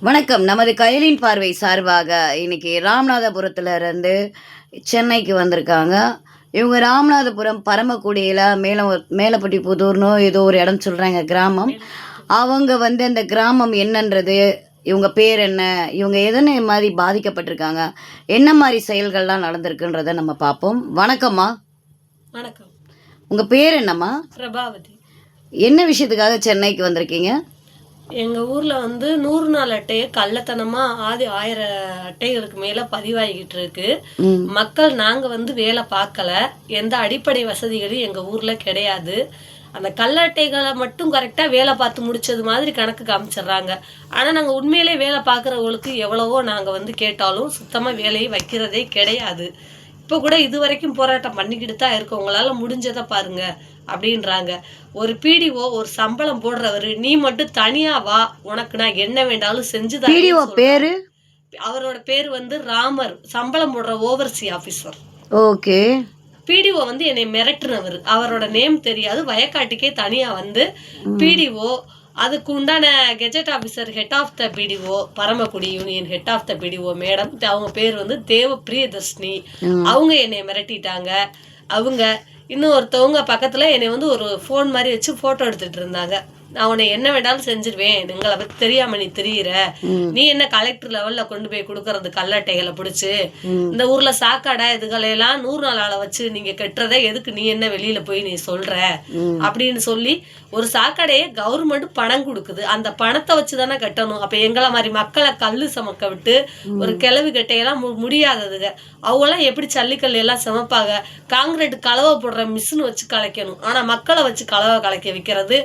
வணக்கம். நமது கயலின் பார்வை சார்பாக இன்னைக்கு ராமநாதபுரத்துல இருந்து சென்னைக்கு வந்திருக்காங்க. இவங்க ராமநாதபுரம் பரமக்குடியில மேலப்பட்டி புதூர்னோ ஏதோ ஒரு இடம் சொல்றாங்க கிராமம். அவங்க அந்த கிராமம் என்னன்றது, இவங்க பேர் என்ன, இவங்க எதனை மாதிரி பாதிக்கப்பட்டிருக்காங்க, என்ன மாதிரி செயல்கள்லாம் நடந்திருக்குன்றத நம்ம பார்ப்போம். வணக்கம்மா. வணக்கம். உங்க பேர் என்னம்மா? பிரபாவதி. என்ன விஷயத்துக்காக சென்னைக்கு வந்திருக்கீங்க? எங்கள் ஊரில் 100 நாள் அட்டையை கள்ளத்தனமாக 1000 அட்டைகளுக்கு மேலே பதிவாகிக்கிட்டு இருக்கு. மக்கள் நாங்கள் வேலை பார்க்கல, எந்த அடிப்படை வசதிகளும் எங்கள் ஊரில் கிடையாது. அந்த கள்ள அட்டைகளை மட்டும் கரெக்டாக வேலை பார்த்து முடிச்சது மாதிரி கணக்கு காமிச்சிடுறாங்க. ஆனால் நாங்கள் உண்மையிலே வேலை பார்க்குறவங்களுக்கு எவ்வளவோ நாங்கள் கேட்டாலும் சுத்தமாக வேலையை வைக்கிறதே கிடையாது. இப்போ கூட இது வரைக்கும் போராட்டம் பண்ணிக்கிட்டு தான் இருக்கோம், உங்களால் முடிஞ்சதை பாருங்க அப்படின்றாங்க. ஒரு பிடிஓ ஒரு சம்பளம் போடுறவர், நீ மட்டும் தனியா வா, உனக்கு நான் என்ன வேண்டாலும் செஞ்சுதான். பிடிஓ பேரு? அவரோட பேர் ராமர், சம்பளம் போடுற ஓவர்சி ஆபீசர். ஓகே. பிடிஓ என்னை மிரட்டுனவர், அவரோட நேம் தெரியாது, வயக்காட்டுக்கே தனியா பிடிஓ அதுக்கு உண்டான gazette officer, head of the BDO, Paramakudi union head of the BDO madam, அவங்க பேர் தேவ பிரியதர்ஷினி. அவங்க என்னை மிரட்டிட்டாங்க. அவங்க இன்னொருத்தவங்க பக்கத்துல என்னை ஒரு ஃபோன் மாதிரி வச்சு போட்டோ எடுத்துட்டு இருந்தாங்க. நான் உன்னை என்ன வேண்டாலும் செஞ்சிருவேன், எங்களை பத்தி தெரியாம நீ தெரியுற, நீ என்ன கலெக்டர் லெவல்ல கொண்டு போய் கொடுக்கறது கல்லட்டைகளை பிடிச்சு, இந்த ஊர்ல சாக்காடா இதுகளையெல்லாம் 100 நாள் ஆளை வச்சு நீங்க கட்டுறத எதுக்கு நீ என்ன வெளியில போய் நீ சொல்ற அப்படின்னு சொல்லி, ஒரு சாக்கடையை கவர்மெண்ட் பணம் கொடுக்குது, அந்த பணத்தை வச்சுதானே கட்டணும். அப்ப எங்களை மாதிரி மக்களை கல்லு சமக்க விட்டு ஒரு கிளவி கட்டையெல்லாம் முடியாததுங்க. அவங்களாம் எப்படி ஜல்லிக்கல் எல்லாம் சமைப்பாங்க? காங்கிரீட் கலவை போடுற மிஷின் வச்சு கலைக்கணும், ஆனா மக்களை வச்சு கலவை கலைக்க வைக்கிறது.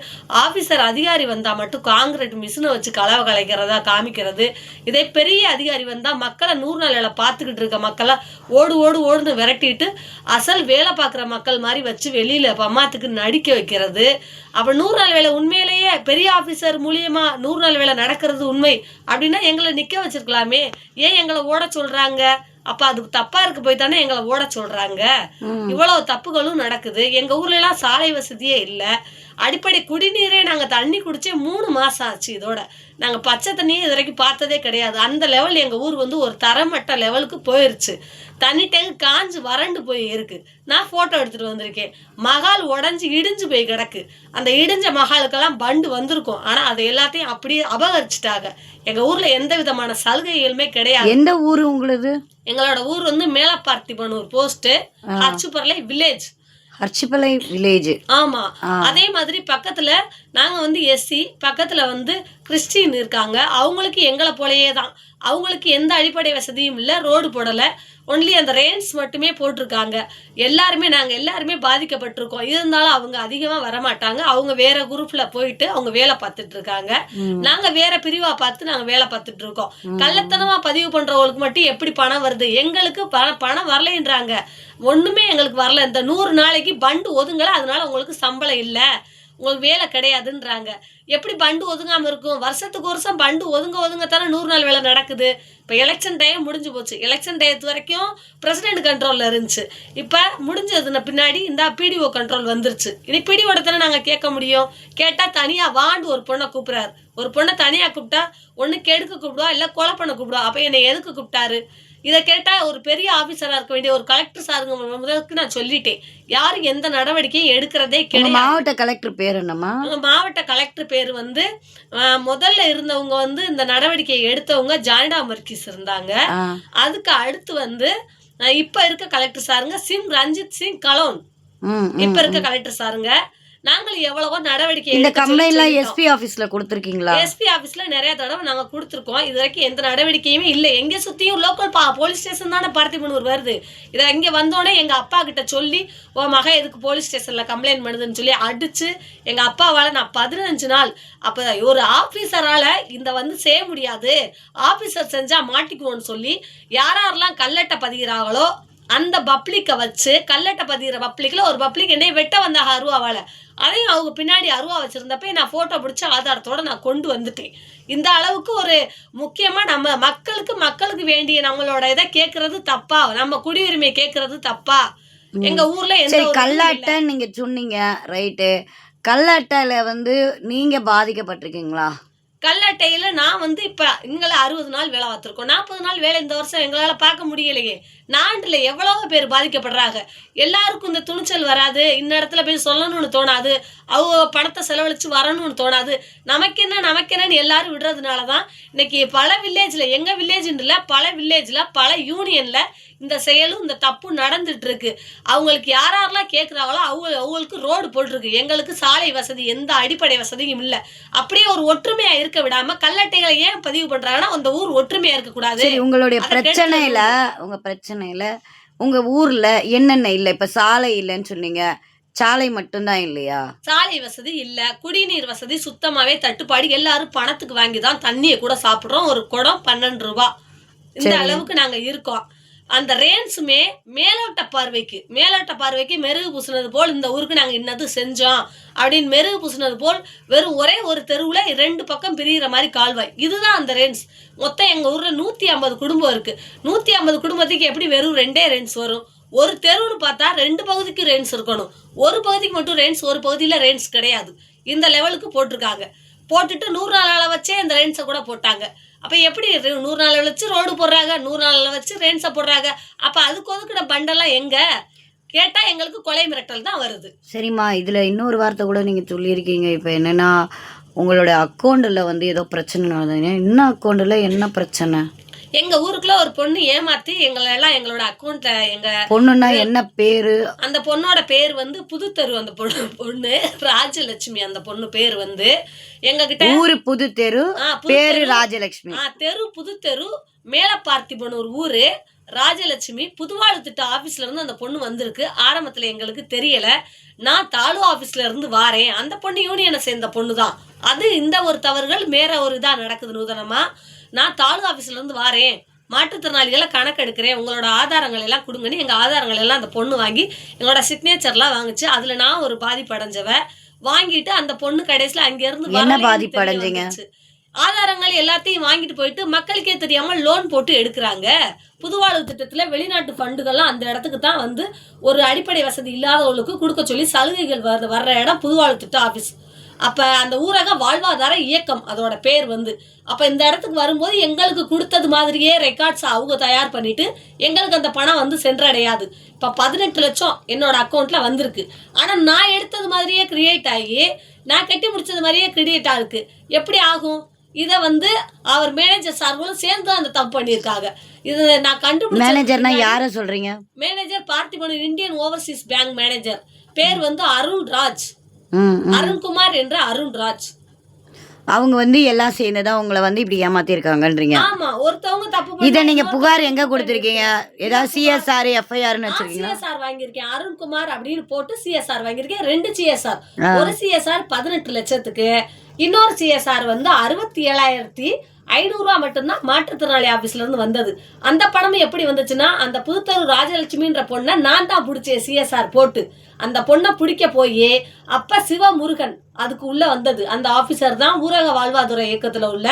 ஆபீசர் அதிகாரி வந்தா மட்டும் காங்கிரீட் மிஷினை வச்சு கலவை கலைக்கிறதா காமிக்கிறது. இதே பெரிய அதிகாரி வந்தா மக்களை 100 நாள் வேலை பார்த்துக்கிட்டு இருக்க மக்களை ஓடுன்னு விரட்டிட்டு அசல் வேலை பார்க்குற மக்கள் மாதிரி வச்சு வெளியில பம்மாத்துக்கு நடிக்க வைக்கிறது. அப்ப 100 நாள் வேலை உண்மையிலேயே பெரிய ஆபீசர் மூலியமா 100 நாள் வேலை நடக்கிறது உண்மை அப்படின்னா எங்களை நிக்க வச்சிருக்கலாமே, ஏன் எங்களை ஓட சொல்றாங்க? அப்ப அதுக்கு தப்பா இருக்கு போய் தானே எங்களை ஓட சொல்றாங்க. இவ்வளவு தப்புகளும் நடக்குது. எங்க ஊர்ல எல்லாம் சாலை வசதியே இல்ல, அடிப்படை குடிநீரே நாங்க தண்ணி குடிச்சே 3 மாசம் ஆச்சு. இதோட நாங்க பச்சை தண்ணியே இது வரைக்கும் பார்த்ததே கிடையாது. அந்த லெவல் எங்க ஊர் ஒரு தரமட்ட லெவலுக்கு போயிருச்சு. தண்ணி டேங்க் காஞ்சு வறண்டு போய் இருக்கு. நான் போட்டோ எடுத்துட்டு வந்திருக்கேன். மகால் உடஞ்சு இடிஞ்சு போய் கிடக்கு. அந்த இடிஞ்ச மகாலுக்கெல்லாம் பண்டு வந்திருக்கும், ஆனா அதை எல்லாத்தையும் அப்படியே அபகரிச்சுட்டாங்க. எங்க ஊர்ல எந்த விதமான சலுகைகளுமே கிடையாது. எந்த ஊரு உங்களது? எங்களோட ஊர் மேலப்பார்த்திபனூர் போஸ்ட், ஹச்சுப்பர்லை வில்லேஜ். ஹர்ச்சிப்பளை வில்லேஜ். ஆமா. அதே மாதிரி பக்கத்துல நாங்க எஸ்சி, பக்கத்துல கிறிஸ்டின் இருக்காங்க. அவங்களுக்கு எங்களை போலயே தான், அவங்களுக்கு எந்த அடிப்படை வசதியும் இல்லை, ரோடு போடல, ஒன்லி அந்த ரெயின்ஸ் மட்டுமே போட்டிருக்காங்க. நாங்க எல்லாருமே பாதிக்கப்பட்டிருக்கோம். இருந்தாலும் அவங்க அதிகமா வரமாட்டாங்க. அவங்க வேற குரூப்ல போயிட்டு அவங்க வேலை பார்த்துட்டு இருக்காங்க. நாங்க வேற பிரிவா பார்த்து நாங்க வேலை பார்த்துட்டு இருக்கோம். கள்ளத்தனமா பதிவு பண்றவங்களுக்கு மட்டும் எப்படி பணம் வருது? எங்களுக்கு பணம் வரலைன்றாங்க. ஒண்ணுமே எங்களுக்கு வரல. இந்த 100 நாளைக்கு பண்டு ஒதுங்கல, அதனால உங்களுக்கு சம்பளம் இல்ல, உங்களுக்கு வேலை கிடையாதுன்றாங்க. எப்படி பண்டு ஒதுங்காம இருக்கும்? வருஷத்துக்கு வருஷம் பண்டு ஒதுங்க தானே 100 நாள் வேலை நடக்குது. இப்ப எலெக்ஷன் டைம் முடிஞ்சு போச்சு. எலெக்ஷன் டைத்து வரைக்கும் பிரசிடென்ட் கண்ட்ரோல்ல இருந்துச்சு. இப்ப முடிஞ்சதுன்னு பின்னாடி இந்த பிடிஓ கண்ட்ரோல் வந்துருச்சு. இனி பிடிஓட தானே நாங்க கேட்க முடியும். கேட்டா தனியா வாண்டு ஒரு பொண்ணை கூப்பிடுறாரு. ஒரு பொண்ணை தனியா கூப்பிட்டா ஒண்ணு கெடுக்க கூப்பிடுவா, இல்ல கொலை பண்ண கூப்பிடுவா. அப்ப என்னை எதுக்கு கூப்பிட்டாரு? இதை கேட்டா ஒரு பெரிய ஆபீசரா இருக்க வேண்டிய ஒரு கலெக்டர் சாருங்க முதலுக்கு நான் சொல்லிட்டேன், யாரும் எந்த நடவடிக்கையும் எடுக்கிறதே கிடையாது. மாவட்ட கலெக்டர் பேர் என்னமா? மாவட்ட கலெக்டர் பேர் முதல்ல இருந்தவங்க இந்த நடவடிக்கையை எடுத்தவங்க ஜானிடா மர்கிஸ் இருந்தாங்க. அதுக்கு அடுத்து இப்ப இருக்க கலெக்டர் சாருங்க சிங் ரஞ்சித் சிங் கலோன் இப்ப இருக்க கலெக்டர் சாருங்க. நாங்கள் எவ்வளவோ நடவடிக்கை இந்த கம்ப்ளைண்ட்லாம் எஸ்பி ஆபீஸ்ல கொடுத்திருக்கீங்களா? எஸ்பி ஆபீஸ்ல நிறைய தடவை நாங்க கொடுத்துருக்கோம். இது வரைக்கும் எந்த நடவடிக்கையுமே இல்லை. எங்க சுத்தியும் லோக்கல் போலீஸ் ஸ்டேஷன் தானே பார்த்திபனூர் வருது. இதை இங்க வந்தோடனே எங்க அப்பா கிட்ட சொல்லி, ஓ மக எதுக்கு போலீஸ் ஸ்டேஷன்ல கம்ப்ளைண்ட் பண்ணுதுன்னு சொல்லி அடிச்சு எங்க அப்பாவால நான் 15 நாள், அப்ப ஒரு ஆபீசரால இந்த செய்ய முடியாது, ஆபீசர் செஞ்சா மாட்டிக்குவோன்னு சொல்லி யாரெல்லாம் கல்லட்டை பதிகிறாங்களோ அந்த பப்ளிக்கை வச்சு, கல்லட்டை பதிகிற பப்ளிக்ல ஒரு பப்ளிக் என்னை வெட்ட வந்தாங்க அருவாவால. அதையும் அவங்க பின்னாடி அருவா வச்சிருந்தப்ப நான் போட்டோ பிடிச்ச ஆதாரத்தோட நான் கொண்டு வந்துட்டேன். இந்த அளவுக்கு ஒரு முக்கியமா நம்ம மக்களுக்கு வேண்டிய நம்மளோட இதை கேட்கறது தப்பா? நம்ம குடியுரிமை கேட்கறது தப்பா? எங்க ஊர்ல எந்த கல்லாட்டை நீங்க சொன்னீங்க, ரைட்டு. கல்லாட்டையில நீங்க பாதிக்கப்பட்டிருக்கீங்களா? கல்லட்டையில நான் வந்து இப்ப இங்கெல்லாம் 60 நாள் வேலை பார்த்துருக்கோம். 40 நாள் வேலை இந்த வருஷம் எங்களால பார்க்க முடியலையே. நாட்டுல எவ்வளவோ பேர் பாதிக்கப்படுறாங்க. எல்லாருக்கும் இந்த துணிச்சல் வராது. இந்த இடத்துல போய் சொல்லணும்னு தோணாது. அவங்க பணத்தை செலவழிச்சு வரணும்னு தோணாது. நமக்கென்னன்னு எல்லாரும் விடுறதுனால தான் இன்னைக்கு பல வில்லேஜ்ல, எங்க வில்லேஜ்னு இல்ல, பல வில்லேஜ்ல, பல யூனியன்ல இந்த செயலும் இந்த தப்பும் நடந்துட்டு இருக்கு. அவங்களுக்கு யாரெல்லாம் கேட்குறாங்களோ அவங்களுக்கு ரோடு போட்டிருக்கு. எங்களுக்கு சாலை வசதி, எந்த அடிப்படை வசதியும் இல்லை. அப்படியே ஒரு ஒற்றுமையா இருக்க விடாம கல்லட்டைகளை ஏன் பதிவு பண்றாங்கன்னா அந்த ஊர் ஒற்றுமையா இருக்கக்கூடாது. சரி, உங்களுடைய பிரச்சனையில உங்க ஊர்ல என்னென்ன இல்லை? இப்ப சாலை இல்லைன்னு சொன்னீங்க, சாலை மட்டும்தான் இல்லையா? சாலை வசதி இல்ல, குடிநீர் வசதி சுத்தமாவே தட்டுப்பாடு. எல்லாரும் பணத்துக்கு வாங்கி தான் தண்ணியை கூட சாப்பிடுறோம். ஒரு குடம் 12 ரூபாய். இந்த அளவுக்கு நாங்க இருக்கோம். அந்த ரேன்ஸுமே மேலோட்ட பார்வைக்கு மெருகு பூசினது போல் இந்த ஊருக்கு நாங்க இன்னது செஞ்சோம் அப்படின்னு மெருகு பூசினது போல் வெறும் ஒரே ஒரு தெருவுல 2 பக்கம் பிரிகிற மாதிரி கால்வாய். இதுதான் அந்த ரேன்ஸ். மொத்தம் எங்க ஊர்ல 150 குடும்பம் இருக்கு. 150 குடும்பத்துக்கு எப்படி வெறும் 2 ரேன்ஸ் வரும்? ஒரு தெருவுன்னு பார்த்தா 2 பகுதிக்கு ரேன்ஸ் இருக்கணும். ஒரு பகுதிக்கு மட்டும் ரேன்ஸ், ஒரு பகுதியில ரேன்ஸ் கிடையாது. இந்த லெவலுக்கு போட்டிருக்காங்க. போட்டுட்டு 100 நாள் வச்சே அந்த ரேன்ஸை கூட போட்டாங்க. அப்ப எப்படி 100 நாள் வச்சு ரோடு போடுறாங்க, 100 நாள் வச்சு ரேன்ஸை போடுறாங்க? அப்ப அதுக்கு ஒதுக்கின பண்டெல்லாம் எங்க கேட்டா எங்களுக்கு கொலை மிரட்டல் தான் வருது. சரிம்மா, இதுல இன்னொரு வார்த்தை கூட நீங்க சொல்லியிருக்கீங்க. இப்ப என்னன்னா, உங்களோட அக்கௌண்ட்ல வந்து ஏதோ பிரச்சனை நடந்ததுங்க. என்ன அக்கௌண்ட்ல என்ன பிரச்சனை? எங்க ஊருக்குள்ள ஒரு பொண்ணு ஏமாத்தி எங்களெல்லாம் எங்களோட அக்கௌண்ட்ல, எங்க பொண்ணுன்னா என்ன பேரு? அந்த பொண்ணோட பேர் வந்து புதுத்தெரு. அந்த பொண்ணு ராஜலட்சுமி. அந்த பொண்ணு பேர் வந்து எங்க கிட்ட ஊரு புதுத்தெரு, பேரு ராஜலட்சுமி. தெரு புதுத்தெரு, மேலப்பார்த்திபனூர் ஊரு. ராஜலட்சுமி புதுவாழ்வு திட்ட ஆபீஸ்ல இருந்து அந்த பொண்ணு வந்திருக்கு. ஆரம்பத்துல எங்களுக்கு தெரியல. நான் தாலுகா ஆபீஸ்ல இருந்து வாரேன். அந்த பொண்ணு யூனியனை சேர்ந்த பொண்ணு தான். அது இந்த ஒரு தவறுகள் வேற ஒரு இதா நடக்குது நூதனமா. நான் தாலுகா ஆபீஸ்ல இருந்து வாரேன், மாற்றுத்திறனாளிகளை கணக்கு எடுக்கிறேன், உங்களோட ஆதாரங்கள் எல்லாம் கொடுங்கன்னு எங்க ஆதாரங்கள் எல்லாம் அந்த பொண்ணு வாங்கி எங்களோட சிக்னேச்சர்லாம் வாங்குச்சு. அதுல நான் ஒரு பாதிப்படைஞ்சவ. வாங்கிட்டு அந்த பொண்ணு கடைசியில அங்க இருந்து என்ன பாதிப்படைஞ்சீங்க? ஆதாரங்கள் எல்லாத்தையும் வாங்கிட்டு போயிட்டு மக்களுக்கே தெரியாம லோன் போட்டு எடுக்கிறாங்க. புதுவாழ்வு திட்டத்துல வெளிநாட்டு ஃபண்டுகள்லாம் அந்த இடத்துக்கு தான் வந்து ஒரு அடிப்படை வசதி இல்லாதவங்களுக்கு கொடுக்க சொல்லி சலுகைகள் வர்ற இடம் புதுவாழ்வு திட்ட ஆபீஸ். அப்ப அந்த ஊரக வாழ்வாதார இயக்கம் அதோட பேர் வந்து. அப்ப இந்த இடத்துக்கு வரும்போது எங்களுக்கு கொடுத்தது மாதிரியே ரெக்கார்ட்ஸ் அவங்க தயார் பண்ணிட்டு எங்களுக்கு அந்த பணம் வந்து சென்றடையாது. இப்ப 18 லட்சம் என்னோட அக்கௌண்ட்ல வந்திருக்கு. ஆனா நான் எடுத்தது மாதிரியே கிரியேட் ஆகி, நான் கட்டி முடிச்சது மாதிரியே கிரியேட் ஆயிருக்கு. எப்படி ஆகும்? இதை வந்து அவர் மேனேஜர் சார்களும் சேர்ந்து அந்த தப்பு பண்ணியிருக்காங்க. இது நான் கண்டுபிடிச்ச. மேனேஜர்னா யார சொல்றீங்க? Manager Parthibanur Indian Overseas bank manager. பேர் வந்து அருண்ராஜ், அருண்குமார் என்ற அருண்ராஜ். அவங்க வந்து எல்லாம் சேர்ந்துதான் உங்களை வந்து இப்படி ஏமாத்தி இருக்காங்கன்றீங்க. ஆமா, ஒருத்தவங்க தப்பு. இத நீங்க புகார் எங்க கொடுத்திருக்கீங்க? ஏதாவது சிஎஸ்ஆர் எஃப்ஐஆர்னு வச்சிருக்கீங்களா? சிஎஸ்ஆர் வாங்கியிருக்கேன். அருண்குமார் அப்படின்னு போட்டு சிஎஸ்ஆர் வாங்கியிருக்கேன். 2 சிஎஸ்ஆர். ஒரு சிஎஸ்ஆர் 18 லட்சத்துக்கு, இன்னொரு சிஎஸ்ஆர் வந்து 67,500 ரூபா மட்டும்தான் மாற்றுத்திறனாளி ஆபீஸ்ல இருந்து வந்தது. அந்த பணமும் எப்படி வந்துச்சுன்னா, அந்த புதுத்தெரு ராஜலட்சுமின்ற பொண்ணை நான் தான் பிடிச்சேன் சிஎஸ்ஆர் போட்டு. அந்த பொண்ணை பிடிக்க போய் அப்ப சிவமுருகன் அதுக்கு உள்ள வந்தது. அந்த ஆபீசர் தான் ஊரக வாழ்வாதார இயக்கத்துல உள்ள,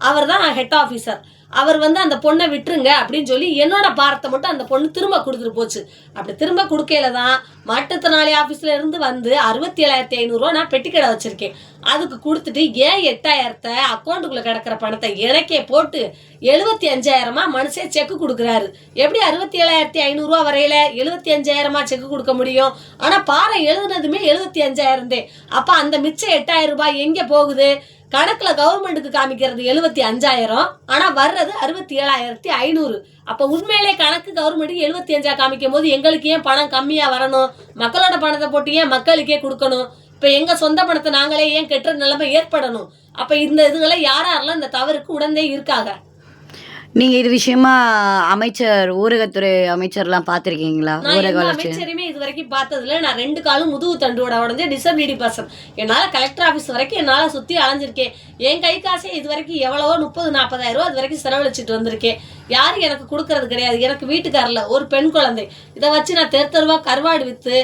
அவர் தான் ஹெட் ஆபீசர். அவர் வந்து அந்த பொண்ணை விட்டுருங்க அப்படின்னு சொல்லி என்னோட பாரத்தை மட்டும் அந்த பொண்ணு திரும்ப கொடுத்துட்டு போச்சு. அப்படி திரும்ப கொடுக்கையில தான் மாற்றுத்திறனாளி ஆபீஸ்ல இருந்து வந்து 67,500 ரூபா நான் பெட்டிக்கடை வச்சிருக்கேன். அதுக்கு கொடுத்துட்டு ஏன் 8,000 அக்கௌண்ட்டுக்குள்ள கிடக்கிற பணத்தை எனக்கே போட்டு 75,000 மனுஷன் செக்கு கொடுக்குறாரு. எப்படி 67,500 ரூபா வரையில 75,000 செக்கு கொடுக்க முடியும்? ஆனா பாறை எழுதுனதுமே 75,000. அப்ப அந்த மிச்சம் 8,000 ரூபாய் எங்க போகுது? கணக்குல கவர்மெண்ட்டுக்கு காமிக்கிறது 75,000, ஆனா வர்றது 67,500. அப்ப உண்மையிலே கணக்கு கவர்மெண்ட்டுக்கு 75 காமிக்கும் போது எங்களுக்கு ஏன் பணம் கம்மியா வரணும்? மக்களோட பணத்தை போட்டு ஏன் மக்களுக்கே கொடுக்கணும்? இப்ப எங்க சொந்த பணத்தை நாங்களே ஏன் கெட்டுற நிலைமை ஏற்படணும்? அப்ப இந்த இதுகளை யாரெல்லாம் இந்த தவறுக்கு உடனே இருக்காங்க? நீங்க இது விஷயமா அமைச்சர், ஊரகத்துறை அமைச்சர்லாம் பாத்திருக்கீங்களா? அமைச்சருமே இது வரைக்கும் பார்த்ததுல நான் 2 காலும் முதுகு தண்டோட உடஞ்ச டிசபிலிட்டி பர்சன். என்னால கலெக்டர் ஆபீஸ் வரைக்கும் என்னால சுத்தி அலைஞ்சிருக்கேன். என் கை காசே இது வரைக்கும் எவ்வளவோ 30,000-40,000 ரூபா இது வரைக்கும் செலவழிச்சிட்டு வந்திருக்கேன். யாரும் எனக்கு கொடுக்கறது கிடையாது. எனக்கு வீட்டுக்காரல ஒரு பெண் குழந்தை. இதை வச்சு நான் தெருவா கருவாடு வித்து,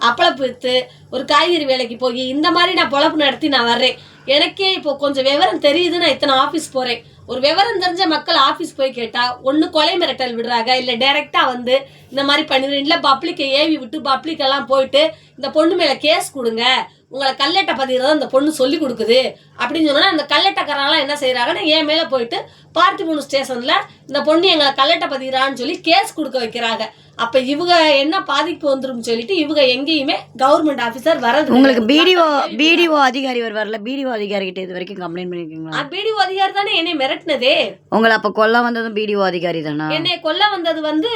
அப்பளப்பு வித்து, ஒரு காய்கறி வேலைக்கு போய் இந்த மாதிரி நான் பொழப்பு நடத்தி நான் வர்றேன். எனக்கே இப்போ கொஞ்சம் விவரம் தெரியுது. நான் இத்தனை ஆபீஸ் போறேன். ஒரு விவரம் தெரிஞ்ச மக்கள் ஆபீஸ் போய் கேட்டா ஒண்ணு கொலை மிரட்டல் விடுறாங்க, இல்ல டைரக்டா வந்து இந்த மாதிரி பண்ணிடுறேன், இல்ல பப்ளிக்கை ஏவி விட்டு பப்ளிக் எல்லாம் போயிட்டு இந்த பொண்ணு மேல கேஸ் கொடுங்க, உங்களை கல்லட்டை பதிகிறத அந்த பொண்ணு சொல்லி கொடுக்குது அப்படின்னு சொன்னா அந்த கல்லட்டைக்காரங்களாம் என்ன செய்யறாங்கன்னா என் மேல போயிட்டு பார்த்திபன் ஸ்டேஷன்ல இந்த பொண்ணு எங்களை கல்லட்டை பதிகிறான்னு சொல்லி கேஸ் கொடுக்க வைக்கிறாங்க. அப்ப இவங்க என்ன பாதிப்பு வந்துரும் சொல்லிட்டு இவங்க எங்கேயுமே கவர்மெண்ட் ஆபீசர் வரது. உங்களுக்கு பிடிஓ அதிகாரி வரல? பிடிஓ அதிகாரி கிட்ட இது வரைக்கும் கம்ப்ளைண்ட் பண்ணிருக்கீங்களா? பிடிஓ அதிகாரி தானே என்னை மிரட்டினதே. உங்களை அப்ப கொல்ல வந்ததும் பிடிஓ அதிகாரி தானா? என்னை கொல்ல வந்தது வந்து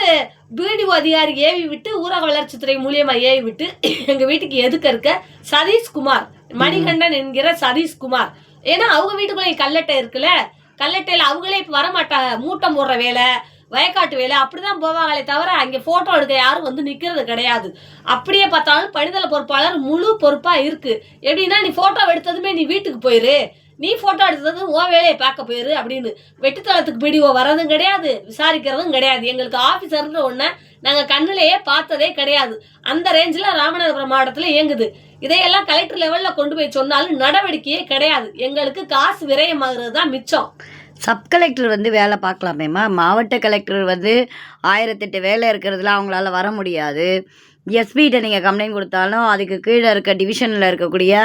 பிடிஓ அதிகாரி ஏவி விட்டு ஊரக வளர்ச்சித்துறை மூலியமா ஏவி விட்டு எங்க வீட்டுக்கு எதுக்க இருக்க சதீஷ்குமார் மணிகண்டன் என்கிற சதீஷ்குமார். ஏன்னா அவங்க வீட்டுக்குள்ள கல்லட்டை இருக்குல்ல, கல்லட்டையில அவங்களே இப்ப வரமாட்டாங்க. மூட்டம் போடுற வேலை, வயக்காட்டு வேலை அப்படிதான் போவாங்களே தவிர அங்கே போட்டோ எடுக்க யாரும் வந்து நிக்கிறது கிடையாது. அப்படியே பார்த்தாலும் பணிதள பொறுப்பாளர் முழு பொறுப்பா இருக்கு. எப்படின்னா நீ போட்டோ எடுத்ததுமே நீ வீட்டுக்கு போயிரு, நீ போட்டோ எடுத்தது உன் வேலையை பார்க்க போயிரு அப்படின்னு. வெட்டுத்தளத்துக்கு பிடிஓ வர்றதும் கிடையாது, விசாரிக்கிறதும் கிடையாது. எங்களுக்கு ஆபீசர்ன்ற ஒண்ண நாங்க கண்ணிலேயே பார்த்ததே கிடையாது. அந்த ரேஞ்சில் ராமநாதபுரம் மாவட்டத்தில் இயங்குது. இதையெல்லாம் கலெக்டர் லெவல்ல கொண்டு போய் சொன்னாலும் நடவடிக்கையே கிடையாது. எங்களுக்கு காசு விரயமாகிறது தான் மிச்சம். சப் கலெக்டர் வந்து வேலை பார்க்கலாமேம்மா. மாவட்ட கலெக்டர் வந்து 1008 வேலை இருக்கிறதுல அவங்களால வர முடியாது. எஸ்பிகிட்ட நீங்கள் கம்ப்ளைண்ட் கொடுத்தாலும் அதுக்கு கீழே இருக்க டிவிஷனில் இருக்கக்கூடிய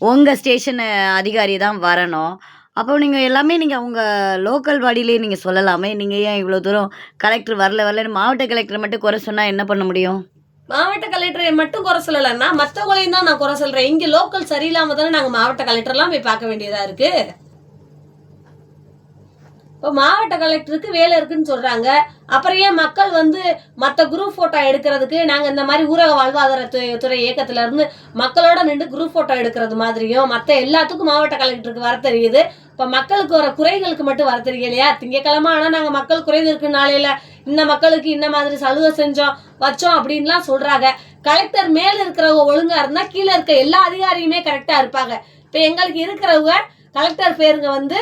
உங்கள் ஸ்டேஷன் அதிகாரி தான் வரணும். அப்போ நீங்கள் எல்லாமே நீங்கள் உங்கள் லோக்கல் பாடியிலேயே நீங்கள் சொல்லலாமே. நீங்கள் ஏன் இவ்வளோ தூரம் கலெக்டர் வரலன்னு மாவட்ட கலெக்டர் மட்டும் குறை சொன்னால் என்ன பண்ண முடியும்? மாவட்ட கலெக்டரை மட்டும் குறை சொல்லலைன்னா மற்றவங்களையும் தான் நான் குறை சொல்கிறேன். இங்கே லோக்கல் சரியில்லாமல் தானே நாங்கள் மாவட்ட கலெக்டர்லாம் போய் பார்க்க வேண்டியதாக இருக்குது. இப்போ மாவட்ட கலெக்டருக்கு வேலை இருக்குன்னு சொல்றாங்க. அப்புறம் ஏன் மக்கள் வந்து மற்ற குரூப் போட்டோ எடுக்கிறதுக்கு நாங்கள் இந்த மாதிரி ஊரக வாழ்வாதாரத்துறை இயக்கத்துல இருந்து மக்களோட நின்று குரூப் போட்டோ எடுக்கிறது மாதிரியும் மற்ற எல்லாத்துக்கும் மாவட்ட கலெக்டருக்கு வர தெரியுது. இப்போ மக்களுக்கு வர குறைகளுக்கு மட்டும் வர தெரியலையா? திங்கக்கிழமை ஆனால் நாங்கள் மக்கள் குறைந்து இருக்கு நாளையில இந்த மக்களுக்கு இந்த மாதிரி சலுகை செஞ்சோம் வச்சோம் அப்படின்லாம் சொல்றாங்க. கலெக்டர் மேல இருக்கிறவங்க ஒழுங்கா இருந்தா கீழே இருக்க எல்லா அதிகாரியுமே கரெக்டா இருப்பாங்க. இப்போ எங்களுக்கு இருக்கிறவங்க கலெக்டர் பேருங்க வந்து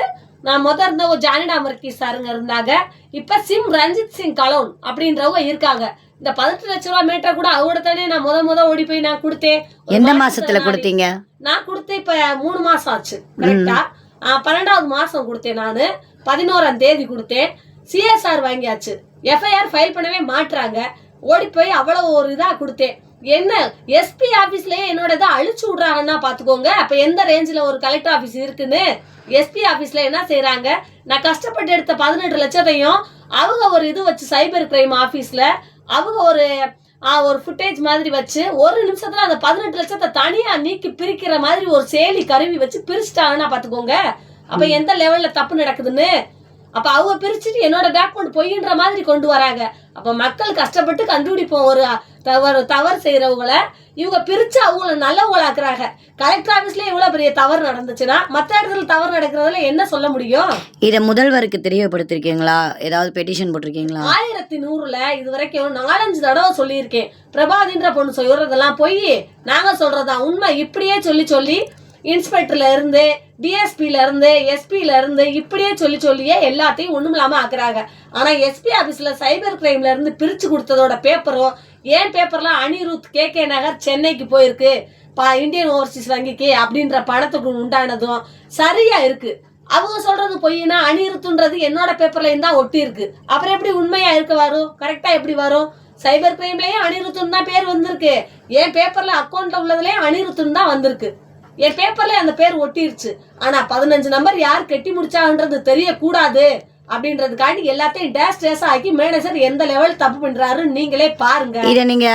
நான் இருந்த ஒரு ஜானிடா மர்கி சாருங்க இருந்தாங்க. இப்ப சிம் ரஞ்சித் சிங் கலோன் அப்படின்றவங்க இருக்காங்க. இந்த 18 லட்சம் ரூபாய் மீட்டர் கூட அவரோட தானே நான் முத ஓடி போய் நான் கொடுத்தேன். எந்த மாசத்துல கொடுத்தீங்க? நான் கொடுத்தேன் இப்ப 3 மாசம் ஆச்சு கரெக்டா. 12வது மாசம் கொடுத்தேன். நானு 11ஆம் தேதி கொடுத்தேன். சிஎஸ்ஆர் வாங்கியாச்சு. எஃப்ஐஆர் ஃபைல் பண்ணவே மாட்டுறாங்க. ஓடி போய் அவ்வளவு ஒரு இதா கொடுத்தேன். என்ன எஸ்பி ஆபீஸ்லயே என்னோட இதை அழிச்சு விடுறாங்கன்னா பாத்துக்கோங்க. அப்ப எந்த ரேஞ்சில ஒரு கலெக்டர் ஆபீஸ் இருக்குன்னு. எஸ்பி ஆபீஸ்ல என்ன செய்யறாங்க, நான் கஷ்டப்பட்டு எடுத்த 18 லட்சத்தையும் அவங்க ஒரு இது வச்சு சைபர் கிரைம் ஆபீஸ்ல அவங்க ஒரு ஃபுட்டேஜ் மாதிரி வச்சு ஒரு நிமிஷத்துல அந்த 18 லட்சத்தை தனியா நீக்கி பிரிக்கிற மாதிரி ஒரு செயலி கருவி வச்சு பிரிச்சுட்டாங்கன்னா பாத்துக்கோங்க. அப்ப எந்த லெவல்ல தப்பு நடக்குதுன்னு. அப்ப அவங்க பிரிச்சுட்டு என்னோட டாக்குமெண்ட் பொய்ன்ற மாதிரி கொண்டு வராங்க. அப்ப மக்கள் கஷ்டப்பட்டு கண்டுபிடிப்போம் ஒரு தவறு செய்யறவங்கள இவங்க பிரிச்சு அவங்கள நல்லவங்களாக்குறாங்க. கலெக்டர் ஆபீஸ்ல இவ்வளவு பெரிய தவறு நடந்துச்சுன்னா மற்ற இடத்துல தவறு நடக்கிறதுல என்ன சொல்ல முடியும்? இதை முதல்வருக்கு தெரியப்படுத்திருக்கீங்களா? ஏதாவது பெட்டிஷன் போட்டிருக்கீங்களா? 1100ல இது வரைக்கும் 4-5 தடவை சொல்லியிருக்கேன். பிரபாதின்ற பொண்ணு சொல்றதெல்லாம் போய் நாங்க சொல்றதா உண்மை. இப்படியே சொல்லி இன்ஸ்பெக்டர்ல இருந்து டிஎஸ்பில இருந்து எஸ்பில இருந்து இப்படியே சொல்லியே எல்லாத்தையும் ஒண்ணுமில்லாம ஆக்குறாங்க. ஆனா எஸ்பி ஆபீஸ்ல சைபர் கிரைம்ல இருந்து பிரிச்சு கொடுத்ததோட பேப்பரும் ஏன் பேப்பர்லாம் அனிருத் KK நகர் சென்னைக்கு போயிருக்கு இந்தியன் ஓவர்சீஸ் வங்கிக்கு அப்படின்ற பணத்துக்கு உண்டானதும் சரியா இருக்கு. அவங்க சொல்றது பொய்னா அனிருத்துன்றது என்னோட பேப்பர்ல இருந்தா ஒட்டி இருக்கு. அப்புறம் எப்படி உண்மையா இருக்க வரும்? கரெக்டா எப்படி வரும்? சைபர் கிரைம்லயே அனிருத்துன்னு தான் பேர் வந்திருக்கு. என் பேப்பர்ல அக்கௌண்ட்ல உள்ளதுலயே அனிருத்துன்னு தான் வந்திருக்கு. என் பேப்பர்ல அந்த பேர் ஒட்டிருச்சு. ஆனா 15 நம்பர் யார் கட்டி முடிச்சாங்கன்றது தெரியக்கூடாது அப்படின்றதுக்காண்டி எல்லாத்தையும் டேஸ் ஆக்கி மேனேஜர் எந்த லெவல் தப்பு பண்றாரு நீங்களே பாருங்க. இதை நீங்க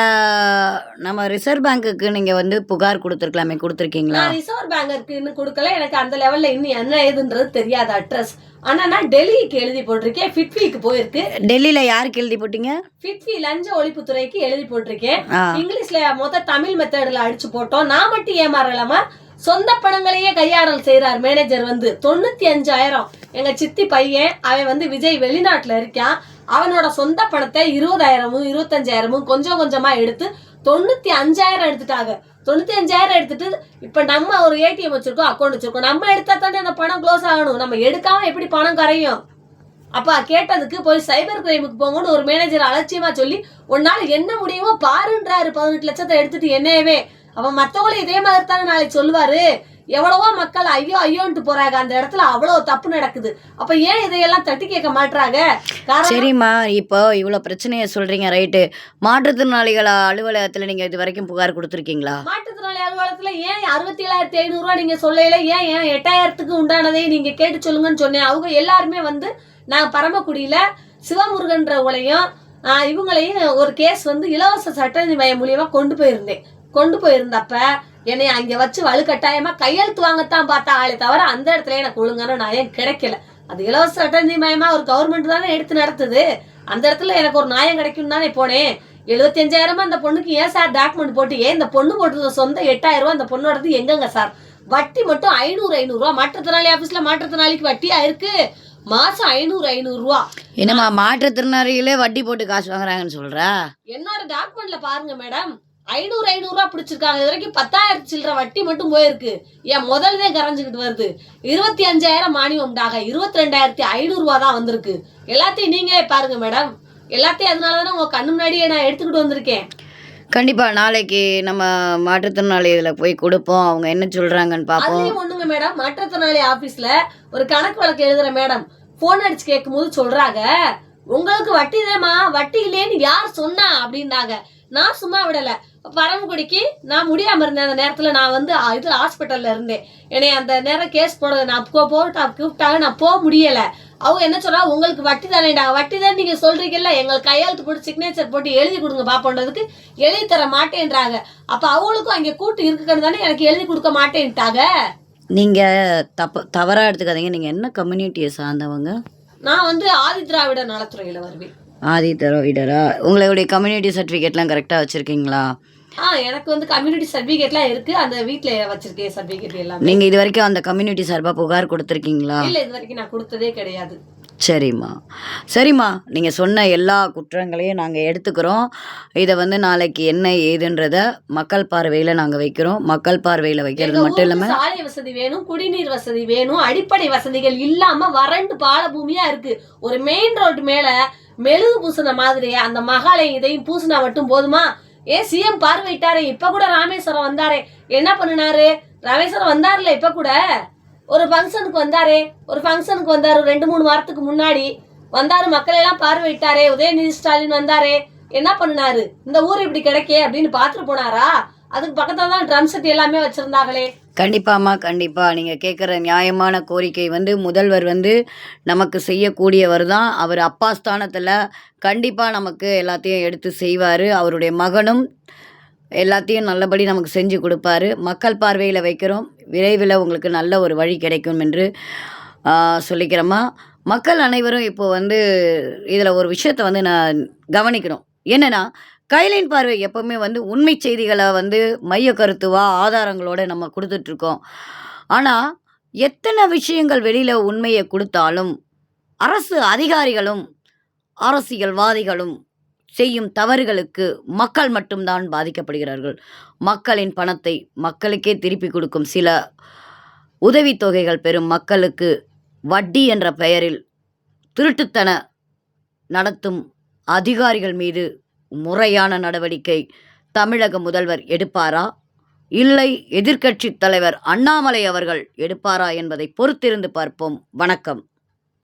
நம்ம ரிசர்வ் பேங்குக்கு நீங்க வந்து புகார் கொடுத்துருக்கலாமே, கொடுத்துருக்கீங்களா? நான் ரிசர்வ் பேங்குக்கு இன்னும் கொடுக்கல. எனக்கு அந்த லெவல்ல இன்னும் என்ன ஏதுன்றது தெரியாத அட்ரஸ். ஆனா நான் டெல்லிக்கு எழுதி போட்டிருக்கேன். ஃபிட்விக்கு போயிருக்கு. டெல்லியில யாருக்கு எழுதி போட்டீங்க? ஃபிட்வி லஞ்ச ஒழிப்புத்துறைக்கு எழுதி போட்டிருக்கேன். இங்கிலீஷ்ல தமிழ் மெத்தட்ல அடிச்சு போட்டோம். நான் மட்டும் ஏமாறலாமா? சொந்த பணங்களையே கையாடல் செய்யறார் மேனேஜர் வந்து 95,000. எங்க சித்தி பையன் அவன் வந்து விஜய் வெளிநாட்டுல இருக்கான். அவனோட சொந்த பணத்தை 20,000 25,000 கொஞ்சமா எடுத்து 95,000 எடுத்துட்டாங்க. 95,000 எடுத்துட்டு இப்ப நம்ம ஒரு ஏடிஎம் வச்சிருக்கோம், அக்கௌண்ட் வச்சிருக்கோம். நம்ம எடுத்தா தானே அந்த பணம் க்ளோஸ் ஆகணும். நம்ம எடுக்காம எப்படி பணம் கரையும்? அப்ப கேட்டதுக்கு போய் சைபர் கிரைமுக்கு போங்கன்னு ஒரு மேனேஜர் அலட்சியமா சொல்லி உன்னால என்ன முடியுமோ பாருன்றாரு. 18 லட்சத்தை எடுத்துட்டு என்னவே. அப்ப மத்தவங்களும் இதே மாதிரி தானே நாளைக்கு சொல்லுவாரு. எவ்வளவோ மக்கள் ஐயோன்ட்டு போறாங்க. அந்த இடத்துல அவ்வளவு தப்பு நடக்குது. அப்ப ஏன் இதையெல்லாம் தட்டி கேட்க மாட்டாங்க? சரிம்மா, இப்போ இவ்வளவு பிரச்சனைய சொல்றீங்க, ரைட்டு. மாற்றுத்திறனாளிகள் அலுவலகத்துல நீங்க இது வரைக்கும் புகார் கொடுத்துருக்கீங்களா? மாற்றுத்திறனாளி மாற்றுத்திறனாளி அலுவலகத்துல ஏன் 67,500 ரூபா நீங்க சொல்லல, ஏன் 8,000க்கு உண்டானதை நீங்க கேட்டு சொல்லுங்கன்னு சொன்னேன். அவங்க எல்லாருமே வந்து நான் பரமக்குடியில சிவமுருகன்ற உங்களையும் இவங்களையும் ஒரு கேஸ் வந்து இலவச சட்டநீதி மையம் மூலியமா கொண்டு போயிருந்தப்ப என்னை அங்க வச்சு வலுக்கட்டாயமா கையெழுத்து வாங்கத்தான் பார்த்தா ஆளே தவிர அந்த இடத்துல எனக்கு ஒழுங்கான நியாயம் கிடைக்கல. அது இலவச சட்டநீதி மையமா ஒரு கவர்மெண்ட் தானே எடுத்து நடத்துது. அந்த இடத்துல எனக்கு ஒரு நியாயம் கிடைக்கும் தானே போனேன். 75,000 அந்த பொண்ணுக்கு ஏன் சார் டாக்குமெண்ட் போட்டு, ஏன் இந்த பொண்ணு போட்டு சொந்த 8,000 ரூபாய் அந்த பொண்ணோடது எங்கங்க சார்? வட்டி மட்டும் 500 ரூபா மாற்றுத்திறனாளி ஆபீஸ்ல மாற்றுத்திறனாளிக்கு வட்டியா இருக்கு. மாசம் 500 ரூபா. என்னம்மா மாற்றுத்திறனாளிகளே வட்டி போட்டு காசு வாங்குறாங்கன்னு சொல்றா? என்னோட டாக்குமெண்ட்ல பாருங்க மேடம், 500 ரூபா பிடிச்சிருக்காங்க. இது வரைக்கும் 10,000 சில்லற வட்டி மட்டும் போயிருக்கு. என் முதல்தே கரைஞ்சுக்கிட்டு வருது. 25,000 மானியம் உண்டாக 22,500 ரூபா தான் வந்திருக்கு. எல்லாத்தையும் நீங்களே பாருங்க மேடம். எல்லாத்தையும் அதனாலதானே உங்க கண்ணு முன்னாடியே நான் எடுத்துக்கிட்டு வந்திருக்கேன். கண்டிப்பா நாளைக்கு நம்ம மாற்றுத்திறனாளி இதில் போய் கொடுப்போம். அவங்க என்ன சொல்றாங்கன்னு பார்ப்போம். அதுலயும் ஒண்ணுங்க மேடம், மாற்றுத்திறனாளி ஆபீஸ்ல ஒரு கணக்கு வழக்கு எழுதுற மேடம் போன் அடிச்சு கேட்கும் போது சொல்றாங்க, உங்களுக்கு வட்டி தேமா, வட்டி இல்லேன்னு யார் சொன்னா அப்படின்னாங்க. நான் சும்மா விடல. பரமக்குடிக்கு நான் முடியாம இருந்தேன். அந்த நேரத்துல நான் வந்து இதுல ஹாஸ்பிட்டல்ல இருந்தேன். என்னை அந்த நேரம் கேஸ் போட நான் கூப்பிட்டாங்க, நான் போக முடியல. அவங்க என்ன சொல்றா, உங்களுக்கு வட்டி தானேடா, வட்டி தான் நீங்க சொல்றீங்கல்ல, எங்களுக்கு கையெழுத்து போட்டு சிக்னேச்சர் போட்டு எழுதி கொடுங்க பாப்போன்றதுக்கு எழுதி தர மாட்டேன்றாங்க. அப்ப அவங்களுக்கும் அங்க கூட்டு இருக்குன்னு தானே எனக்கு எழுதி கொடுக்க மாட்டேன்ட்டாங்க. நீங்க தவறா எடுத்துக்காதீங்க. நீங்க என்ன கம்யூனிட்டியை சார்ந்தவங்க? நான் வந்து ஆதி திராவிட நலத்துறையில வருவேன். ஆதி திராவிடரா? உங்களுடைய கம்யூனிட்டி சர்டிஃபிகேட்லாம் கரெக்டாக வச்சுருக்கீங்களா? எனக்கு வந்து கம்யூனிட்டி சர்டிஃபிகேட்லாம் இருக்கு. அந்த வீட்ல வச்சிருக்கேன் சர்டிஃபிகேட் எல்லாம். நீங்கள் இது வரைக்கும் அந்த கம்யூனிட்டி சார்பாக புகார் கொடுத்துருக்கீங்களா? இல்ல, இது வரைக்கும் நான் கொடுத்ததே கிடையாது. சரிம்மா, நீங்கள் சொன்ன எல்லா குற்றங்களையும் நாங்கள் எடுத்துக்கிறோம். இதை வந்து நாளைக்கு என்ன ஏதுன்றத மக்கள் பார்வையில் நாங்கள் வைக்கிறோம். மக்கள் பார்வையில் வைக்கிறது மட்டும் இல்லாமல் சாலை வசதி வேணும், குடிநீர் வசதி வேணும். அடிப்படை வசதிகள் இல்லாம வறண்டு பால பூமியா இருக்கு. ஒரு மெயின் ரோடு மேல மெழுகு பூசின மாதிரி அந்த மகாலை இதையும் பூசினா மட்டும் போதுமா? ஏன் சிஎம் பார்வையிட்டாரு. இப்ப கூட ராமேஸ்வரம் வந்தாரே, என்ன பண்ணினாரு? ராமேஸ்வரம் வந்தாருல, இப்ப கூட ஒரு ஃபங்க்ஷனுக்கு வந்தாரு. 2-3 வாரத்துக்கு முன்னாடி வந்தாரு. மக்கள் எல்லாம் பார்வையிட்டாரே. உதயநிதி ஸ்டாலின் வந்தாரே, என்ன பண்ணினாரு? இந்த ஊர் இப்படி கிடைக்கே அப்படின்னு பார்த்துட்டு போனாரா? அதுக்கு பக்கத்துல தான் ட்ரம் செட் எல்லாமே வச்சிருந்தாங்களே. கண்டிப்பாம்மா, கண்டிப்பாக நீங்கள் கேட்குற நியாயமான கோரிக்கை வந்து முதல்வர் வந்து நமக்கு செய்யக்கூடியவர் தான். அவர் அப்பா ஸ்தானத்தில் கண்டிப்பாக நமக்கு எல்லாத்தையும் எடுத்து செய்வார். அவருடைய மகனும் எல்லாத்தையும் நல்லபடி நமக்கு செஞ்சு கொடுப்பாரு. மக்கள் பார்வையில் வைக்கிறோம். விரைவில் உங்களுக்கு நல்ல ஒரு வழி கிடைக்கும் என்று சொல்லிக்கிறோமா. மக்கள் அனைவரும் இப்போ வந்து இதில் ஒரு விஷயத்தை வந்து நான் கவனிக்கணும். என்னென்னா, கைலின் பார்வை எப்போவுமே வந்து உண்மை செய்திகளை வந்து மைய கருத்துவா ஆதாரங்களோடு நம்ம கொடுத்துட்ருக்கோம். ஆனால் எத்தனை விஷயங்கள் வெளியில் உண்மையை கொடுத்தாலும் அரசு அதிகாரிகளும் அரசியல்வாதிகளும் செய்யும் தவறுகளுக்கு மக்கள் மட்டும்தான் பாதிக்கப்படுகிறார்கள். மக்களின் பணத்தை மக்களுக்கே திருப்பி கொடுக்கும் சில உதவித்தொகைகள் பெறும் மக்களுக்கு வட்டி என்ற பெயரில் திருட்டுத்தன நடத்தும் அதிகாரிகள் மீது முறையான நடவடிக்கை தமிழக முதல்வர் எடுப்பாரா, இல்லை எதிர்க்கட்சி தலைவர் அண்ணாமலை அவர்கள் எடுப்பாரா என்பதை பொறுத்திருந்து பார்ப்போம். வணக்கம்.